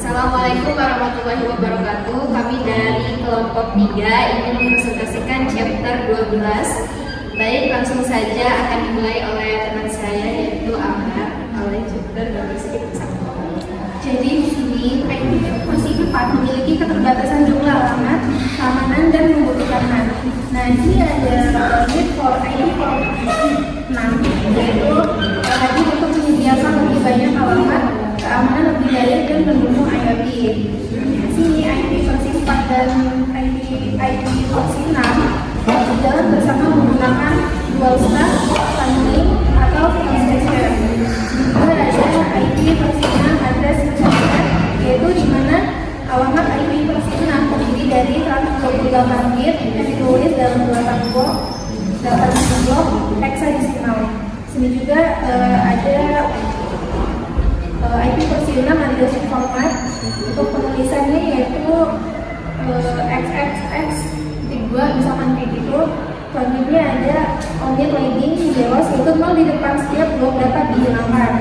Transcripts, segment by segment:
Assalamualaikum warahmatullahi wabarakatuh. Kami dari kelompok 3 ingin mempresentasikan chapter 12. Baik, langsung saja akan dimulai oleh teman saya yaitu Ahmad oleh chapter 12. Jadi di sini posisi 4 memiliki keterbatasan jumlah alamat, keamanan dan membutuhkan NAT. Nah, ini ada need for ID for NAT, yaitu tadi untuk menyediakan lebih banyak alamat, keamanan lebih baik dan mendukung IoT. Di sini IP versi 4 dan IP versi 6 berjalan bersama menggunakan dual stack, tunneling atau transfer. Juga ada IP versi 6 address transfer, yaitu di mana alamat IP versi 6 terdiri dari 128 bit yang ditulis dalam 8 blok hexadecimal. Sini juga ada IP versi 6 ada format untuk penulisannya yaitu XXX 2 misalkan kayak gitu. Selanjutnya ada only leading jelas yaitu 0 di depan setiap blok dapat digunakan.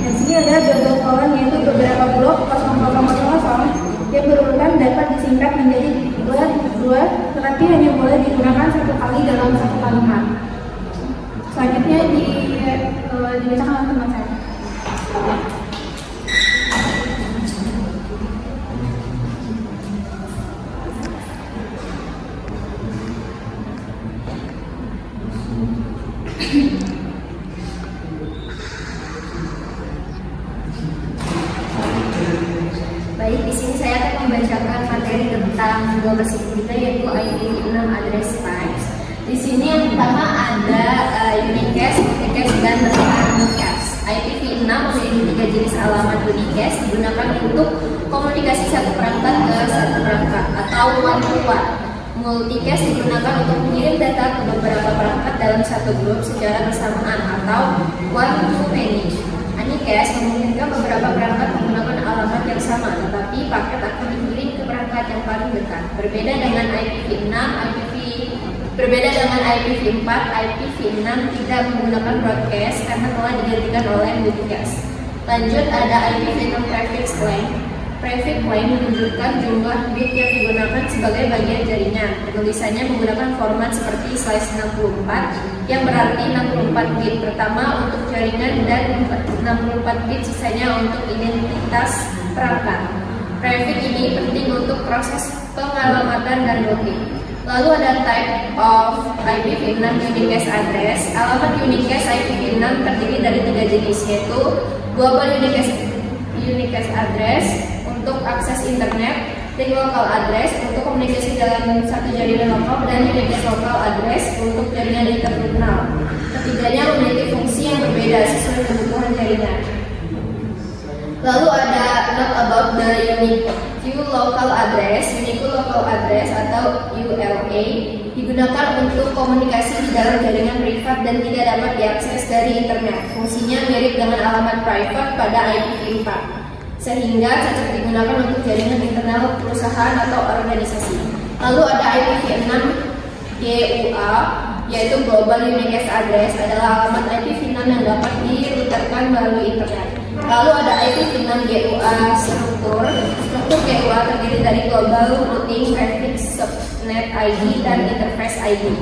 Dan sini ada double colon yaitu beberapa blok 0000 yang berurutan dapat disingkat menjadi 2 tetapi hanya boleh digunakan satu kali dalam satu kalimat. Selanjutnya dibacakan oleh teman saya. Baik, di sini saya akan membacakan materi tentang dua mesin kita yaitu IPv6 address types. Di sini yang pertama ada unicast, multicast, dan unicast. IPv6 memiliki 3 jenis alamat unicast digunakan untuk komunikasi satu perangkat ke satu perangkat atau one to one. Multicast digunakan untuk mengirim data ke beberapa perangkat dalam satu grup secara bersamaan atau one to many. Unicast memungkinkan beberapa perangkat menggunakan alamat yang sama, tetapi paket akan dikirim ke perangkat yang paling dekat. Berbeda dengan IPv4, IPv6 tidak menggunakan broadcast karena telah digantikan oleh multicast. Lanjut ada IPv6 prefix length. Prefix length menunjukkan jumlah bit yang digunakan sebagai bagian jaringan. Penulisannya menggunakan format seperti /64 yang berarti 64 bit pertama untuk jaringan dan 64 bit sisanya untuk identitas perangkat. Prefix ini penting untuk proses pengalamatan dan routing. Lalu ada type of IPv6 unicast address. Alamat unicast IPv6 terdiri dari 3 jenis yaitu global unicast address untuk akses internet, ring local address untuk komunikasi dalam satu jaringan lokal, dan unicast local address untuk jaringan internal. Ketiganya memiliki fungsi yang berbeda sesuai kebutuhan jaringan. Lalu ada note about the unique local address. Unique local address atau ULA digunakan untuk komunikasi di dalam jaringan privat dan tidak dapat diakses dari internet. Fungsinya mirip dengan alamat private pada IPv4, sehingga cocok digunakan untuk jaringan internal perusahaan atau organisasi. Lalu ada IPv6 GUA, yaitu Global Unicast Address, adalah alamat IPv6 yang dapat diruterkan melalui internet. Lalu ada IPv6 GUA struktur. Struktur GUA terdiri dari Global Routing Prefix, Subnet ID, dan Interface ID.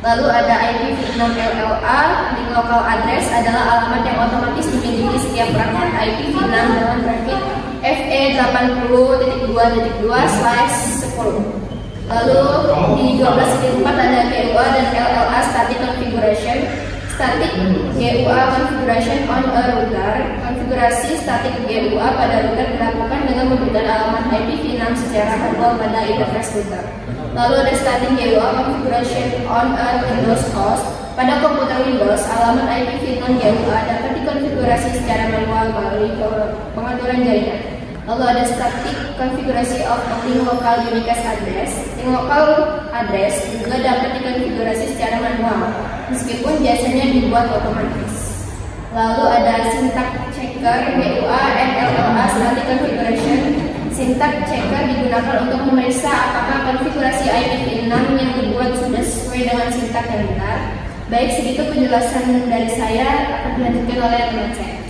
Lalu ada IPv6 LLA, Link Local Address, adalah alamat yang otomatis dimiliki setiap perangkat IPv6 dengan prefix FE80.2.2/10. Lalu di 12.4 ada GUA dan LLA Static Configuration. Static GUA Configuration on a router. Konfigurasi static GUA pada router dilakukan dengan memberikan alamat IPv6 secara manual pada interface router. Lalu ada static GUA Configuration on a Windows host. Pada komputer Windows, alamat IPv6 GUA dapat dikonfigurasi secara manual melalui pengaturan jaringan. Lalu ada static konfigurasi of link local unicast address. Link local address juga dapat dikonfigurasi secara manual, meskipun biasanya dibuat otomatis. Lalu ada syntax checker GUA and LLA static configuration. Syntax checker digunakan untuk memeriksa apakah konfigurasi IPv6 yang dibuat sudah sesuai dengan syntax yang benar. Baik, segitu penjelasan dari saya, akan dilanjutkan oleh teman saya.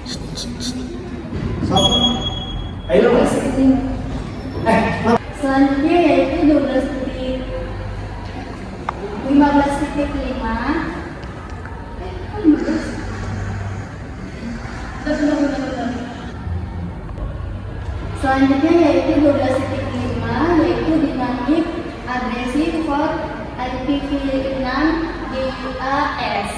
Stop. Ayo mas. Selanjutnya yaitu 15.5. Selanjutnya yaitu 12.5, yaitu dynamic addressing for IPv6 GUAS.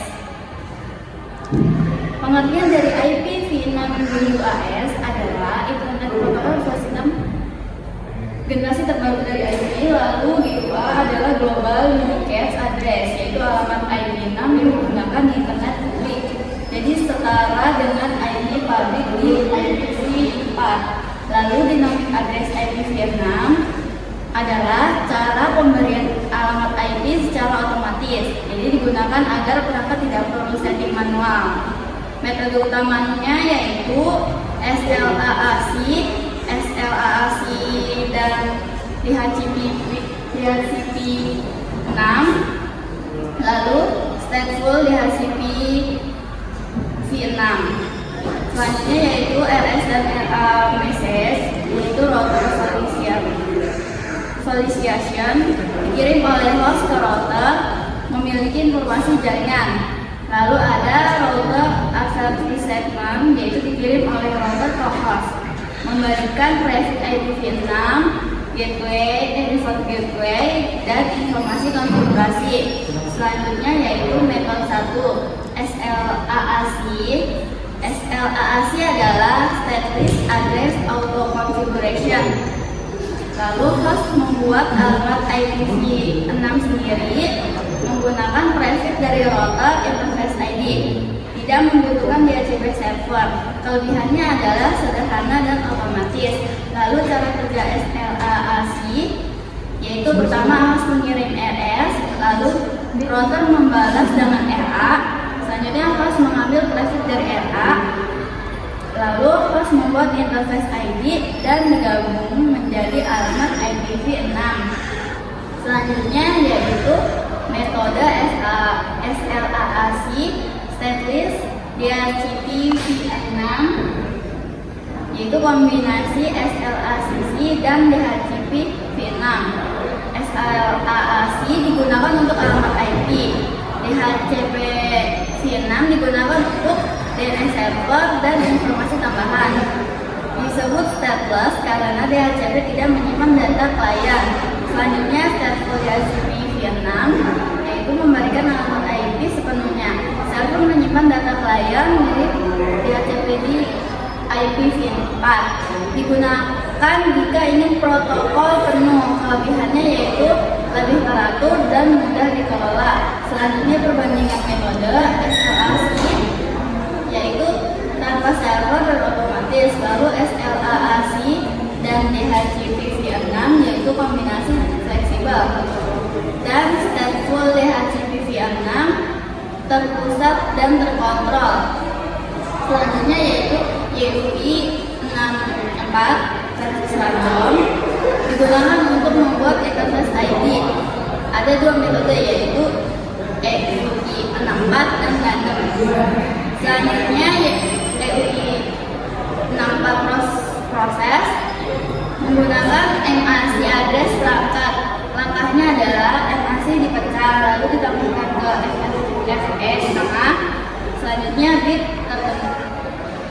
Pengertian dari IPv6 GUAS adalah Internet Protocol versi 6 generasi terbaru dari IP. Lalu GUA adalah Global Unicast Address, yaitu alamat IP6 yang digunakan di internet publik. Jadi setara dengan IP publik di IPv4. Lalu dynamic address IPv6 adalah cara pemberian alamat IP secara otomatis. Jadi digunakan agar perangkat tidak perlu setting manual. Metode utamanya yaitu SLAAC, dan DHCP6, lalu stateful DHCP-V6. Selanjutnya yaitu RS dan RA message, yaitu router solicitation, dikirim oleh host ke router, memiliki informasi jaringan. Lalu ada router acceptance segment, yaitu dikirim oleh router ke host, memberikan private IPv6, default gateway, dan informasi konfigurasi. Selanjutnya yaitu metode 1, SLAAC. SLAAC adalah Stateless Address Auto Configuration. Lalu host membuat alamat IPv6 sendiri menggunakan prefix dari router interface ID. Tidak membutuhkan DHCP server. Kelebihannya adalah sederhana dan otomatis. Lalu cara kerja SLAAC yaitu pertama harus mengirim RS, lalu router membalas dengan RA. Selanjutnya host mengambil prefix dari RA, lalu host membuat interface ID dan digabung menjadi alamat IPv6. Selanjutnya yaitu metode SLAAC stateless DHCP-V6, yaitu kombinasi SLAAC dan DHCP-V6. SLAAC digunakan untuk alamat IP, DHCP-V6 digunakan untuk DNS server dan informasi tambahan. Disebut stateless karena DHCP tidak menyimpan data klien. Selanjutnya stateful DHCP-V6 yaitu memberikan alamat IP sepenuhnya. Server menyimpan data klien milik DHCP di IPv4. Digunakan jika ingin protokol penuh. Kelebihannya yaitu lebih teratur dan mudah dikelola. Selanjutnya perbandingan metode SLAAC yaitu tanpa server dan otomatis. Lalu SLAAC dan DHCP-V6 yaitu kombinasi fleksibel. Dan stateful DHCP-V6 terpusat dan terkontrol. Selanjutnya yaitu YUI 64 versi random digunakan untuk membuat interface ID. Ada dua metode yaitu YUI 64 dan random. Selanjutnya YUI 64 proses menggunakan MAC address perangkat. Langkahnya adalah MAC dipecah lalu ditambahkan ke FE di tengah. Selanjutnya bit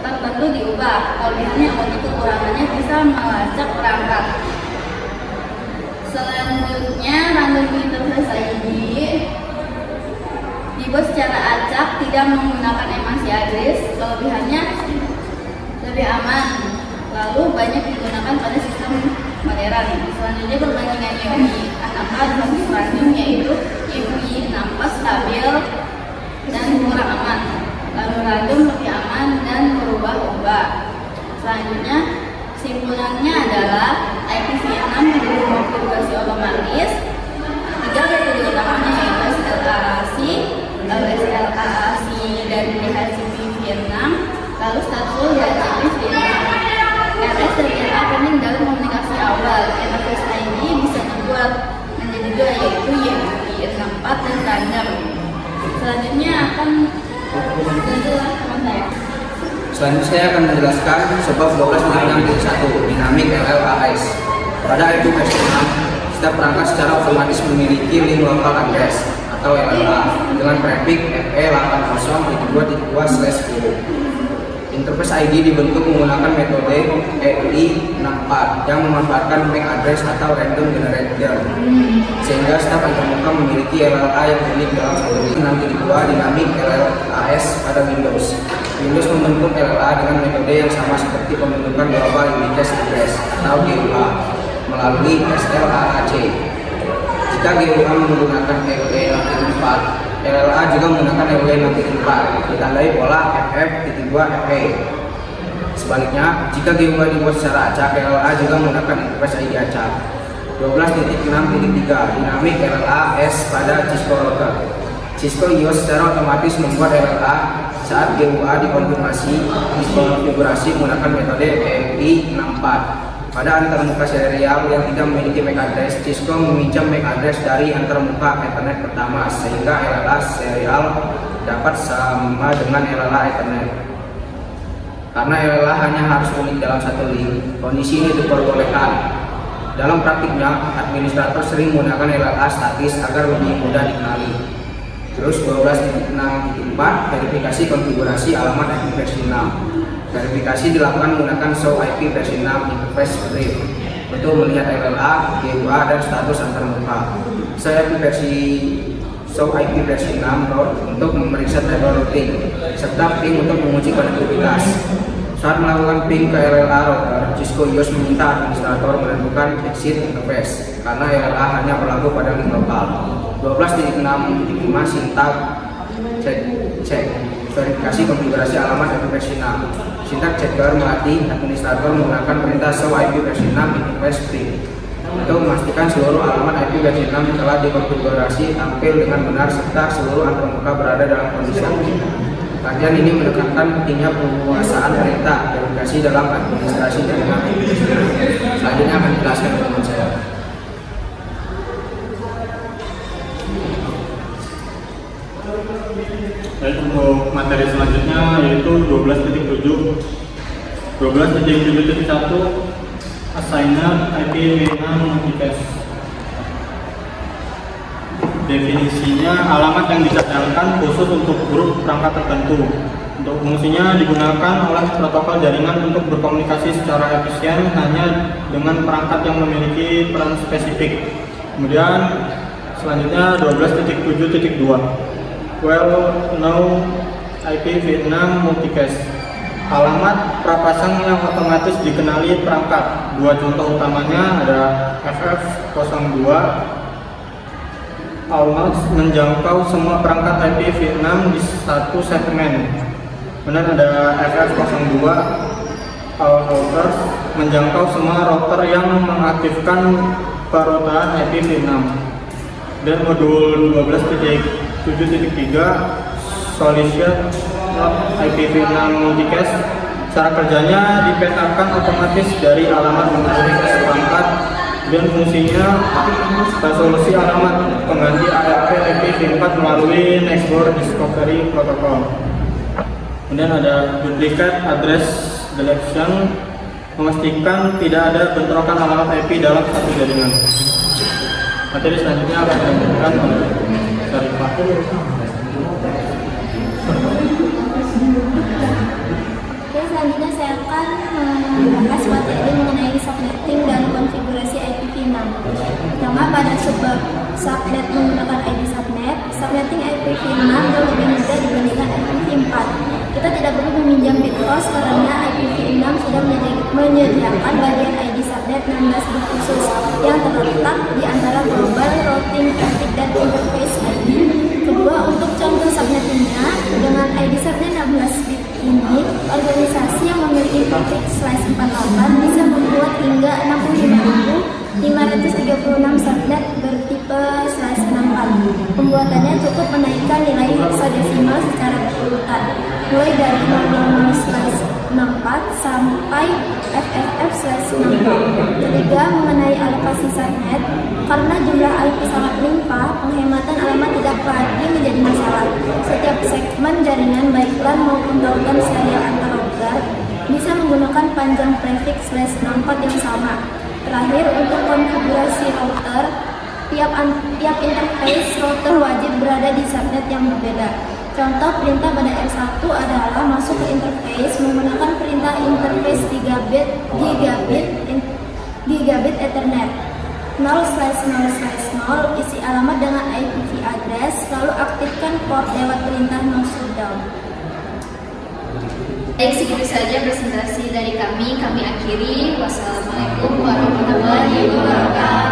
tertentu diubah. Kelebihannya untuk kekurangannya bisa melacak perangkat. Selanjutnya random interface ID dibuat secara acak, tidak menggunakan MAC address. Kelebihannya lebih aman, lalu banyak digunakan pada sistem modern. Selanjutnya perbandingan YUI 64 versus random yaitu YUI 64 stabil dan kurang aman, lalu random lebih aman dan berubah-ubah. Selanjutnya kesimpulannya adalah IPv6 menjadi konfigurasi otomatis. Tiga metode utamanya yaitu SLAAC, lalu SLAAC dan DHCP-V6, lalu stateful DHCP-V6. RS dan RA penting dalam komunikasi awal. Interface ID bisa dibuat menjadi dua yaitu YUI 64 dan random. Selanjutnya akan teman saya. Selanjutnya saya akan menjelaskan sebab 12.6.1 dinamik LLAS. Pada IP versi 6, setiap perangkat secara otomatis memiliki link local address atau LLA dengan prefix FE80.2.2/10. Interface ID dibentuk menggunakan metode EI64 yang memanfaatkan MAC address atau random generator, sehingga setiap antarmuka memiliki LLA yang unik dalam satu link. 6.2 dinamik LLAS pada Windows. Windows membentuk LLA dengan metode yang sama seperti pembentukan Global Unicast Address atau GUA melalui SLAAC. Jika GUA menggunakan LE64, LLA juga menggunakan LE64 ditandai pola FF.2FE. Sebaliknya, jika GUA dibuat secara acak, LLA juga menggunakan interface ID acak. 12.6.3 dinamik LLAS pada Cisco router. Cisco IOS secara otomatis membuat LLA saat GUA dikonfigurasi menggunakan metode EI64. Pada antarmuka serial yang tidak memiliki MAC address, Cisco meminjam MAC address dari antarmuka Ethernet pertama, sehingga LLA serial dapat sama dengan LLA Ethernet. Karena LLA hanya harus unik dalam satu link, kondisi ini diperbolehkan. Dalam praktiknya, administrator sering menggunakan LLA statis agar lebih mudah dikenali. Terus 12.6.4 verifikasi konfigurasi alamat IP versi 6. Verifikasi dilakukan menggunakan show IP versi 6 interface script untuk melihat LLA, GUA, dan status antarmuka. Show IP versi 6 root untuk memeriksa table routing, serta ping untuk menguji konektivitas. Saat melakukan ping ke LLA router, Cisco IOS meminta administrator menentukan exit interface karena LLA hanya berlaku pada link lokal. 12.6.5 sintak cek verifikasi konfigurasi alamat IP versi 6. Sintak checker melatih administrator menggunakan perintah show IP versi 6 interface script untuk memastikan seluruh alamat IP versi 6 telah dikonfigurasi tampil dengan benar serta seluruh antarmuka berada dalam kondisi aktif. Kajian ini menekankan pentingnya penguasaan perintah verifikasi dalam administrasi jaringan IP versi 6. Selanjutnya akan dijelaskan teman saya. Baik, untuk materi selanjutnya yaitu 12.7. 12.7.1 Assigned IP V6 multicast. Definisinya alamat yang dicadangkan khusus untuk grup perangkat tertentu. Untuk fungsinya digunakan oleh protokol jaringan untuk berkomunikasi secara efisien hanya dengan perangkat yang memiliki peran spesifik. Kemudian selanjutnya 12.7.2 well-known IPv6 multicast. Alamat prapasang yang otomatis dikenali perangkat. Dua contoh utamanya ada FF02 almost menjangkau semua perangkat IPv6 di satu segmen. Kemudian ada FF02 all routers menjangkau semua router yang mengaktifkan perotaan IPv6. Dan modul 12.7.3 solution IPv6 multicast. Cara kerjanya dipetakan otomatis dari alamat multicast perangkat dan fungsinya resolusi alamat pengganti ARP IPv4 melalui Nextdoor Discovery Protocol. Kemudian ada duplicate address deletion, memastikan tidak ada bentrokan alamat IP dalam satu jaringan. Materi selanjutnya akan dilanjutkan oleh Sarifah. Oke, selanjutnya saya akan membahas materi mengenai subnetting dan konfigurasi IPv6. Pertama, pada subnet menggunakan ID subnet, subnetting IPv6 jauh lebih mudah dibandingkan IPv4. Kita tidak perlu meminjam bit host karena IPv6 sudah menyediakan bagian ID subnet 16 bit khusus yang terletak di antara global routing traffic dan interface ID. Kedua, untuk contoh subnettingnya, dengan ID subnet 16 bit ini, organisasi yang memiliki prefix /48 bisa membuat hingga 65.536 subnet bertipe /64. Pembuatannya cukup menaikkan nilai hexadesimal secara berurutan, mulai dari 00/64 sampai FFF/64. Ketiga, mengenai alokasi subnet, karena jumlah IP sangat limpah, penghematan alamat tidak lagi menjadi masalah. Setiap segmen jaringan baik LAN maupun router serial antar router router bisa menggunakan panjang prefix /64 yang sama. Terakhir, untuk konfigurasi router, tiap interface router wajib berada di subnet yang berbeda. Contoh perintah pada R1 adalah masuk ke interface menggunakan perintah interface gigabit Ethernet 0/0/0, isi alamat dengan IPv address, lalu aktifkan port lewat perintah no shutdown. Baik, segitu saja presentasi dari kami akhiri. Wassalamualaikum warahmatullahi wabarakatuh.